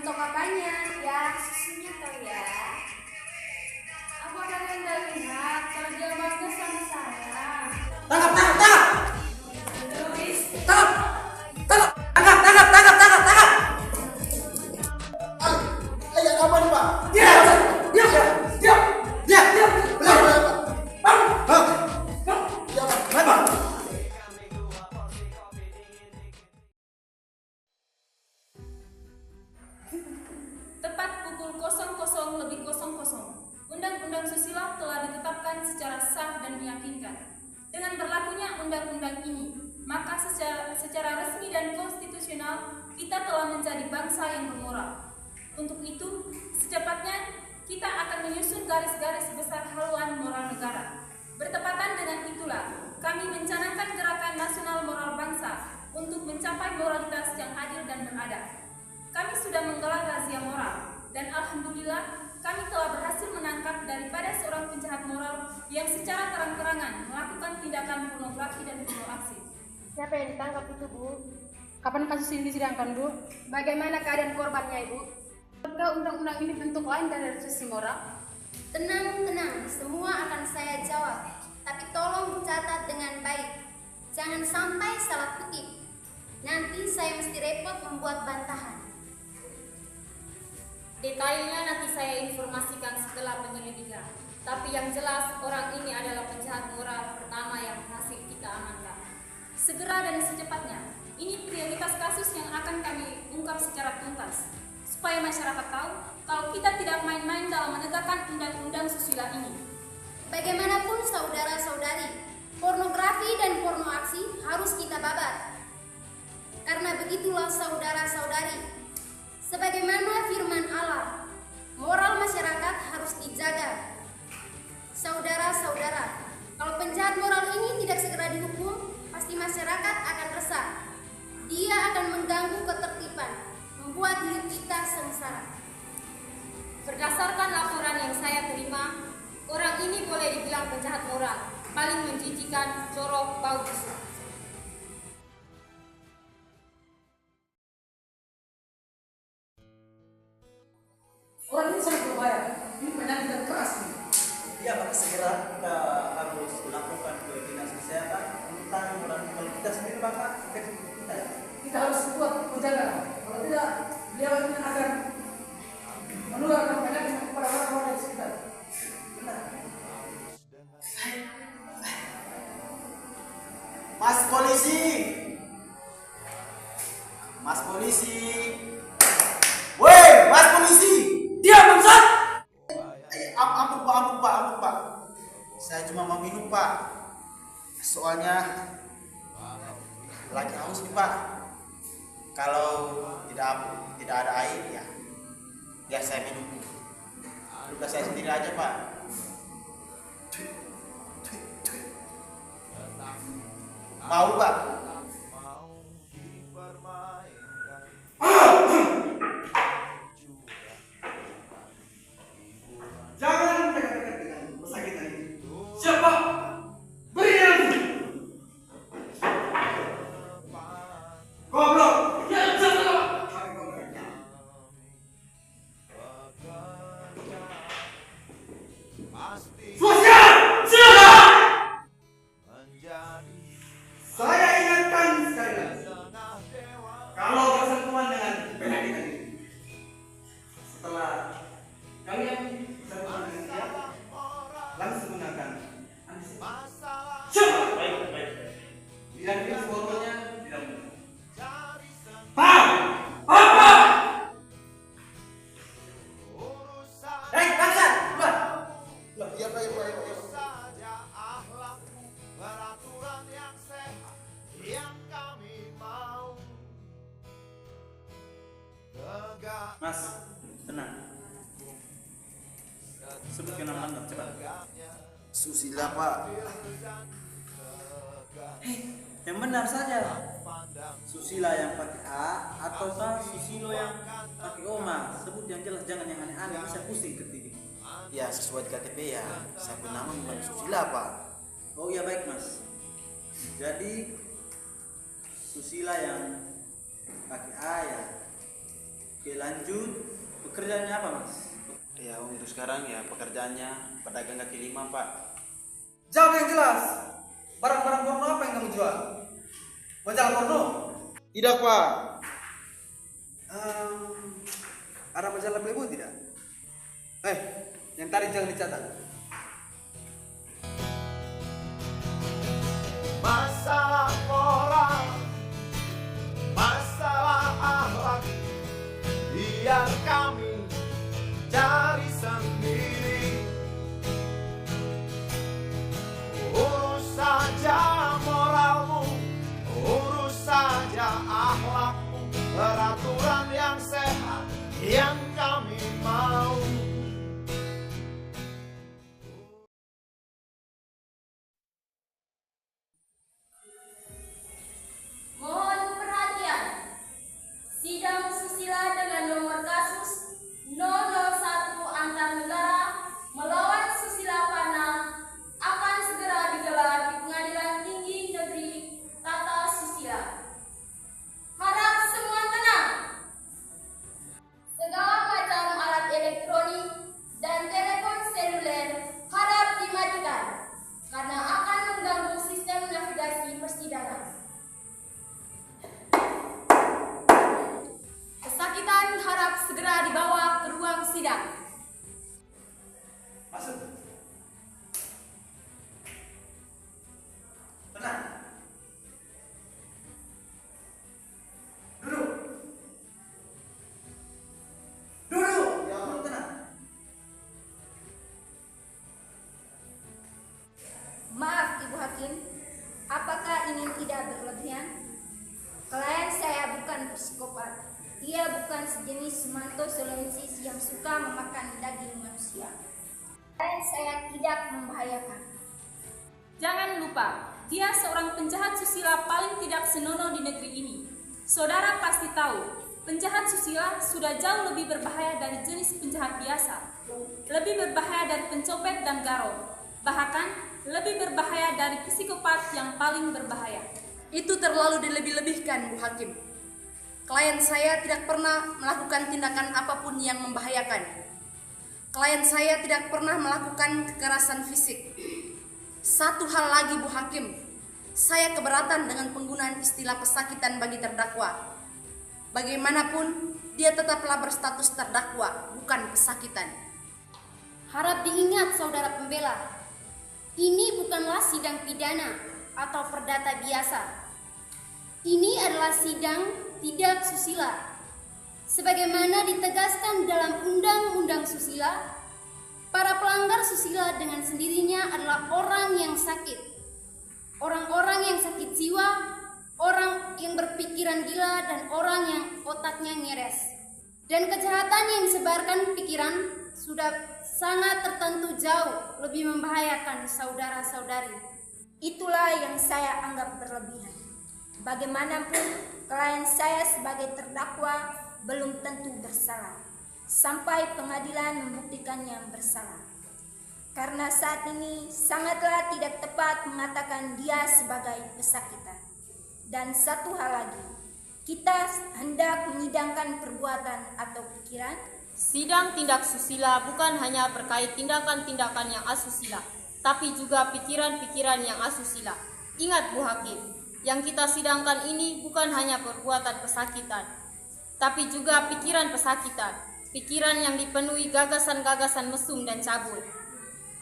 Untuk apanya? Ya, susunya kali ya. Apakah Anda lihat kalau dia bangga sama saya? Tangkap, tangkap, tangkap! Luis, Tangkap! Tangkap! Tangkap, tangkap, tangkap, tangkap, tangkap! Ayah apa nih Pak? Diam! Diam! Diam! Diam! Diam! Benar Pak. Bang! Hah? Bang! Ya Pak. Kenapa? tepat pukul 00:00, Undang-Undang Susila telah ditetapkan secara sah dan meyakinkan. Dengan berlakunya undang-undang ini, maka secara resmi dan konstitusional kita telah menjadi bangsa yang bermoral. Untuk itu, secepatnya kita akan menyusun garis-garis besar haluan moral negara. Bertepatan dengan itulah, kami mencanangkan gerakan nasional moral bangsa untuk mencapai moralitas yang adil dan beradab. Kami sudah menggelar razia moral, dan alhamdulillah kami telah berhasil menangkap daripada seorang penjahat moral yang secara terang-terangan melakukan tindakan pornografi dan pornoaksi. Siapa yang ditangkap itu, Bu? Kapan kasus ini disidangkan, Bu? Bagaimana keadaan korbannya, Ibu? Apakah undang-undang ini bentuk lain dari sisi moral? Tenang, semua akan saya jawab. Tapi tolong catat dengan baik. Jangan sampai salah kutip. Nanti saya mesti repot membuat bantahan. Detailnya nanti saya informasikan setelah penyelidikan. Tapi yang jelas orang ini adalah penjahat moral pertama yang berhasil kita amankan. Segera dan secepatnya, ini prioritas kasus yang akan kami ungkap secara tuntas, supaya masyarakat tahu kalau kita tidak main-main dalam menegakkan undang-undang susila ini. Bagaimanapun saudara-saudari, pornografi dan pornoaksi harus kita babat. Karena begitulah saudara-saudari, sebagaimana firman Allah, moral masyarakat harus dijaga. Saudara-saudara, kalau penjahat moral ini tidak segera dihukum, pasti masyarakat akan resah. Dia akan mengganggu ketertiban, membuat hidup kita sengsara. Berdasarkan laporan yang saya terima, orang ini boleh dibilang penjahat moral, paling menjijikan, jorok, bau busuk. Orang ini sangat berbahaya. Ini penyakit yang keras nih. Ya Pak, segera kita harus lakukan ke dinas kesehatan tentang kalau kita sendiri Bapak kita ya. Kita harus kuat menjaga. Kalau tidak, beliau ini akan menularkan penyakit kepada orang-orang di sekitar. Benar. Mas polisi. Mas polisi. Woi, Mas polisi. Diam, bangsat! Ampun Pak. Saya cuma mau minum Pak. Soalnya lagi haus nih Pak. Kalau tidak ada air ya biar saya minum. Luka saya sendiri aja Pak. Mau Pak? Jangan dekat-dekat dengan pesakitan ini. Siapa? Beri dia lagi. Goblok. Ya, siapa? Sosial, silakan. Saya ingatkan sekali lagi. Kalau bersentuhan dengan penyakit ini, setelah kalian bersentuhan dengan dia, langsung gunakan antiseptik. Siapa? Baik. Biar dia fotonya tidak mudah. Paham? Apa? Bangsat, keluar. Iya Pak. Mas, tenang. Sebutkan nama lengkap cepat. Susila Pak. Yang benar saja. Susila yang pakai A ataukah Susilo yang pakai O, Mas? Sebut yang jelas, jangan yang aneh-aneh, bisa pusing ketik. Ya sesuai KTP ya. Saya pun nama bukan Susila Pak. Oh iya, baik Mas. Jadi Susila yang pakai A ya. Oke, lanjut. Pekerjaannya apa, Mas? Ya untuk sekarang ya pekerjaannya pedagang kaki lima, Pak. Jawab yang jelas. Barang-barang porno apa yang kamu jual? Majalah porno? Tidak, Pak. Ada majalah Playboy tidak? Yang tadi jangan dicatat. Masalah moral, masalah akhlak, biar kami cari sendiri. Urus saja moralmu, urus saja akhlakmu, peraturan yang sehat yang kami mau. Mohon perhatian. Sidang susila dengan nomor kasus 001 antar negara melawan susila panah akan segera digelar di Pengadilan Tinggi Negeri Tata Susila. Harap semua tenang. Segala macam alat elektronik dan telepon seluler harap dimatikan karena akan mengganggu sistem navigasi persidangan. Pesakitan harap segera dibawa ke ruang sidang. Masuk. Tenang. Duduk. Duduk. Ya ampun, tenang. Maaf Ibu Hakim, apakah ini tidak berlebihan? Klien saya bukan psikopat. Dia bukan sejenis Mantosolensis yang suka memakan daging manusia. Klien saya tidak membahayakan. Jangan lupa, dia seorang penjahat susila paling tidak senonoh di negeri ini. Saudara pasti tahu, penjahat susila sudah jauh lebih berbahaya dari jenis penjahat biasa. Lebih berbahaya dari pencopet dan garong. Bahkan, lebih berbahaya dari psikopat yang paling berbahaya. Itu terlalu dilebih-lebihkan, Bu Hakim. Klien saya tidak pernah melakukan tindakan apapun yang membahayakan. Klien saya tidak pernah melakukan kekerasan fisik. Satu hal lagi, Bu Hakim, saya keberatan dengan penggunaan istilah pesakitan bagi terdakwa. Bagaimanapun, dia tetaplah berstatus terdakwa, bukan pesakitan. Harap diingat saudara pembela, ini bukanlah sidang pidana atau perdata biasa. Ini adalah sidang tidak susila. Sebagaimana ditegaskan dalam Undang-Undang Susila, para pelanggar susila dengan sendirinya adalah orang yang sakit. Orang-orang yang sakit jiwa, orang yang berpikiran gila, dan orang yang otaknya ngeres. Dan kejahatan yang disebarkan pikiran sudah sangat tertentu jauh lebih membahayakan saudara-saudari. Itulah yang saya anggap berlebihan. Bagaimanapun, klien saya sebagai terdakwa belum tentu bersalah, sampai pengadilan membuktikannya bersalah. Karena saat ini sangatlah tidak tepat mengatakan dia sebagai pesakitan. Dan satu hal lagi, kita hendak menyidangkan perbuatan atau pikiran. Sidang tindak susila bukan hanya terkait tindakan-tindakan yang asusila, tapi juga pikiran-pikiran yang asusila. Ingat Bu Hakim, yang kita sidangkan ini bukan hanya perbuatan pesakitan, tapi juga pikiran pesakitan, pikiran yang dipenuhi gagasan-gagasan mesum dan cabul,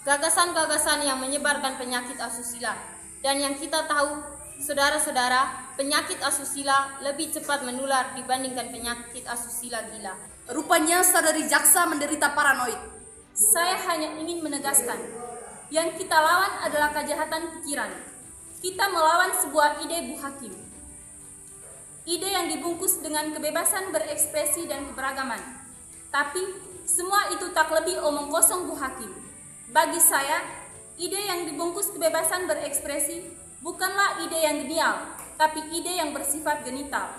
gagasan-gagasan yang menyebarkan penyakit asusila. Dan yang kita tahu, saudara-saudara, penyakit asusila lebih cepat menular dibandingkan penyakit asusila gila. Rupanya saudari jaksa menderita paranoid. Saya hanya ingin menegaskan, yang kita lawan adalah kejahatan pikiran. Kita melawan sebuah ide Bu Hakim. Ide yang dibungkus dengan kebebasan berekspresi dan keberagaman. Tapi, semua itu tak lebih omong kosong Bu Hakim. Bagi saya, ide yang dibungkus kebebasan berekspresi bukanlah ide yang genial, tapi ide yang bersifat genital.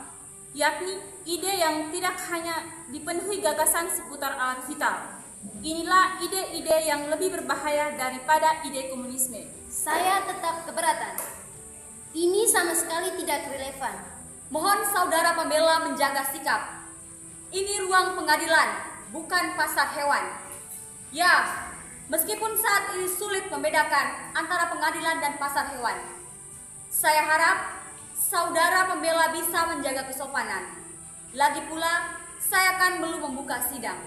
Yakni ide yang tidak hanya dipenuhi gagasan seputar alat vital. Inilah ide-ide yang lebih berbahaya daripada ide komunisme. Saya tetap keberatan. Ini sama sekali tidak relevan. Mohon saudara pembela menjaga sikap. Ini ruang pengadilan, bukan pasar hewan. Ya, meskipun saat ini sulit membedakan antara pengadilan dan pasar hewan, saya harap saudara pembela bisa menjaga kesopanan. Lagi pula, saya akan belum membuka sidang.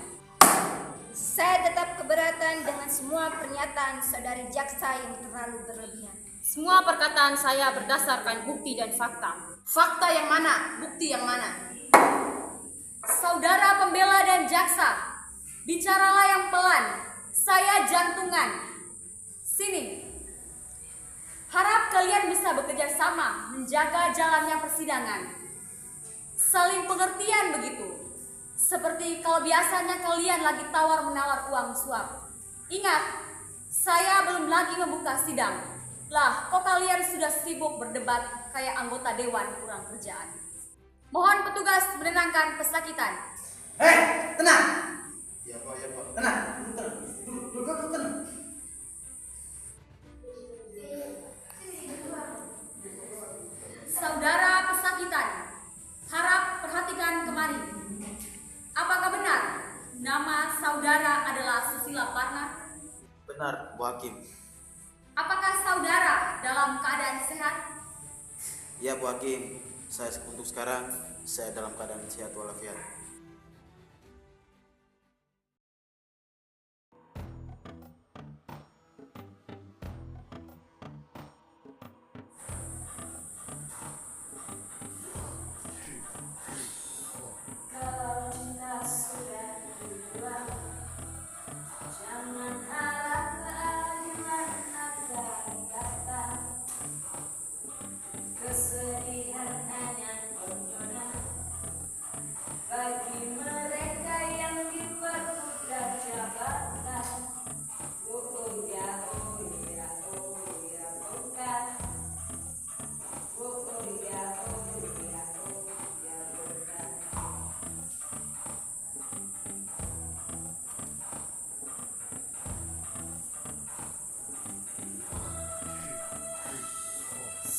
Saya tetap keberatan dengan semua pernyataan saudari jaksa yang terlalu berlebihan. Semua perkataan saya berdasarkan bukti dan fakta. Fakta yang mana? Bukti yang mana? Saudara pembela dan jaksa, bicaralah yang pelan. Saya jantungan. Sini. Harap kalian bisa bekerja sama menjaga jalannya persidangan. Saling pengertian begitu. Seperti kalau biasanya kalian lagi tawar-menawar uang suap. Ingat, saya belum lagi membuka sidang. Lah, kok kalian sudah sibuk berdebat kayak anggota dewan kurang kerjaan. Mohon petugas menenangkan pesakitan. Tenang. Iya Pak, iya Pak. Tenang. Duduk, tenang. Saudara pesakitan, harap perhatikan kemari. Apakah benar nama saudara adalah Susila Parna? Benar, Bu Hakim. Apakah saudara dalam keadaan sehat? Iya Bu Hakim, untuk sekarang saya dalam keadaan sehat walafiat.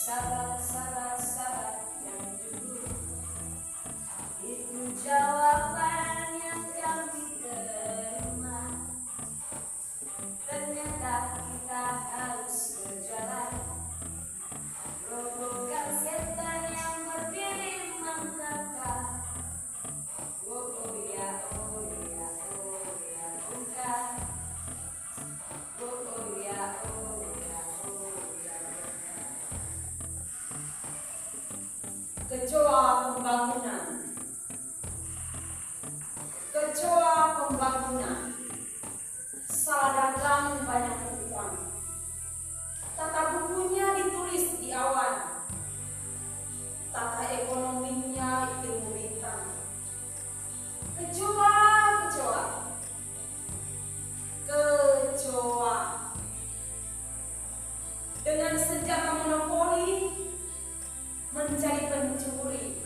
Sahabat-sahabat yang jujur, itu jawaban yang kami terima. Ternyata kita harus berjalan, robohkan setan yang berdiri mengkakak. Oh ya, oh ya, oh ya, bukan. Oh ya, oh ya, oh ya, bukan. Kecoa pembangunan. Kecoa pembangunan. Salah dagang banyak utang. Tata bukunya ditulis di awan. Tata ekonominya ilmu bintang. Kecoa, kecoa. Kecoa. Dengan senjata monopoli menjadi pencuri.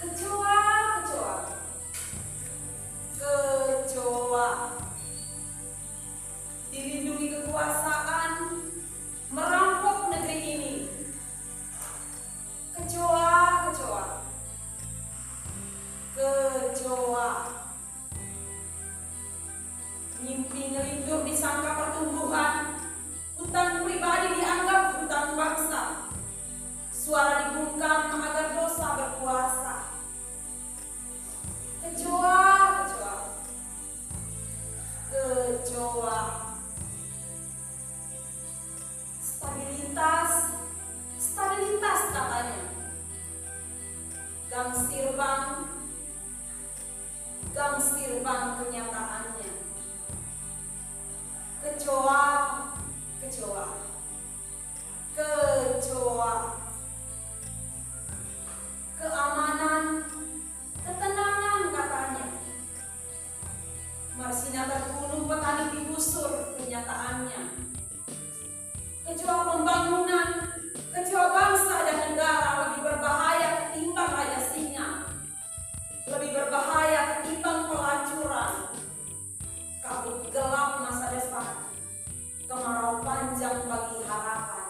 Kecoa, kecoa. Kecoa. Dilindungi kekuasaan, merampok negeri ini. Kecoa, kecoa. Kecoa. Mimpi ngelindur disangka pertumbuhan. Hutang pribadi dianggap hutang bangsa. Suara dibungkam agar dosa berkuasa. Kecoa, kecoa. Kecoa. Stabilitas, stabilitas katanya. Gang sirbang kenyataannya. Kecoa, kecoa. Kecoa. Keamanan, ketenangan katanya. Marsinata gunung petani digusur kenyataannya. Kecoa pembangunan, kecoa bangsa dan negara lebih berbahaya ketimbang raja singa. Lebih berbahaya ketimbang pelacuran. Kabut gelap masa depan, kemarau panjang bagi harapan.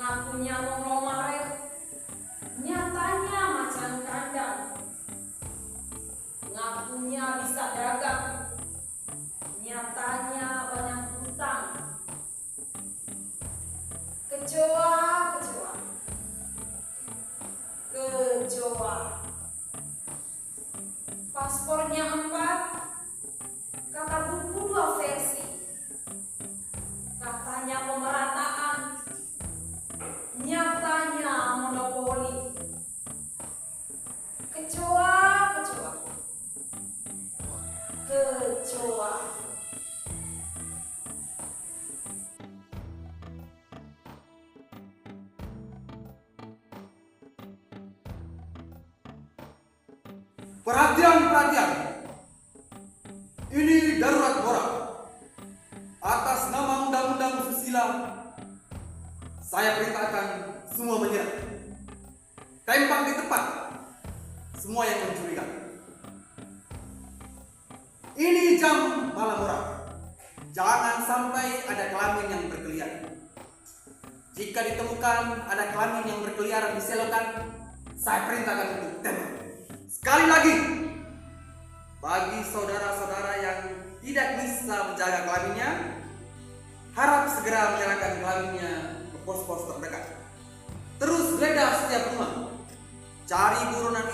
Ngakunya mau maret, nyatanya macan kandang. Ngakunya bisa dagang, nyatanya banyak utang. Kecoa, kecoa, kecoa. Paspornya 4, kata buku 2 versi. Katanya pemerataan, nyatanya monopoli. Kecoa, kecoa, kecoa. Perhatian, perhatian. Ini darurat moral. Atas nama Undang-Undang Susila, saya perintahkan semua menyerah. Tembak di tempat semua yang mencurigakan. Ini jam malam moral. Jangan sampai ada kelamin yang berkeliaran. Jika ditemukan ada kelamin yang berkeliaran di selokan, saya perintahkan untuk tembak. Sekali lagi, bagi saudara-saudara yang tidak bisa menjaga kelaminnya, harap segera menyerahkan kelaminnya ke pos-pos terdekat. Terus geledah setiap rumah, cari buronan